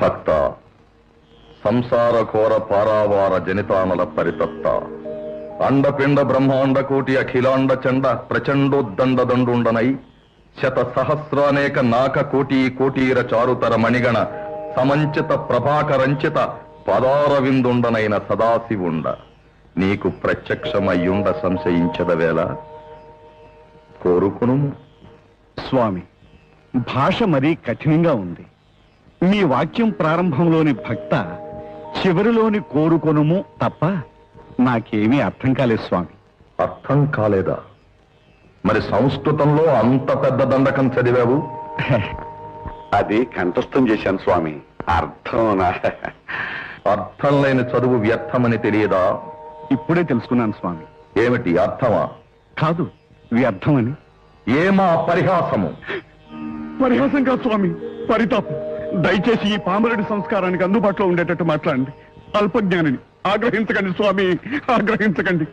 భక్త సంసార ఘోర పారావార జనితానల పరితప్త అండపిండ బ్రహ్మాండ కోటి అఖిలాండ చండ ప్రచండోద్దండ దండుండనై శత సహస్రానేక నాక కోటి కోటీర చారుతర మణిగణ సమంచిత ప్రభాకరంచిత పదారవిందుండనైన సదాశివుండ నీకు ప్రత్యక్షమయ్యుండ సంశయించదవేళ కోరుకును. స్వామి, భాష మరీ కఠినంగా ఉంది. మీ వాక్యం ప్రారంభంలోని భక్త, చివరిలోని కోరుకొనుము తప్ప నాకేమీ అర్థం కాలేదు స్వామి. అర్థం కాలేదా? మరి సంస్కృతంలో అంత పెద్ద దండకం చదివావు? అది కంఠస్థం చేశాను స్వామి. అర్థం అర్థం లేని చదువు వ్యర్థమని తెలియదా? ఇప్పుడే తెలుసుకున్నాను స్వామి. ఏమిటి అర్థమా? కాదు, వ్యర్థమని. ఏమా పరిహాసము? పరిహాసం కాదు స్వామి, పరితాపం. దయచేసి ఈ పామరుడి సంస్కారానికి అందుబాటులో ఉండేటట్టు మాట్లాడండి. అల్పజ్ఞానిని ఆగ్రహించకండి స్వామి, ఆగ్రహించకండి.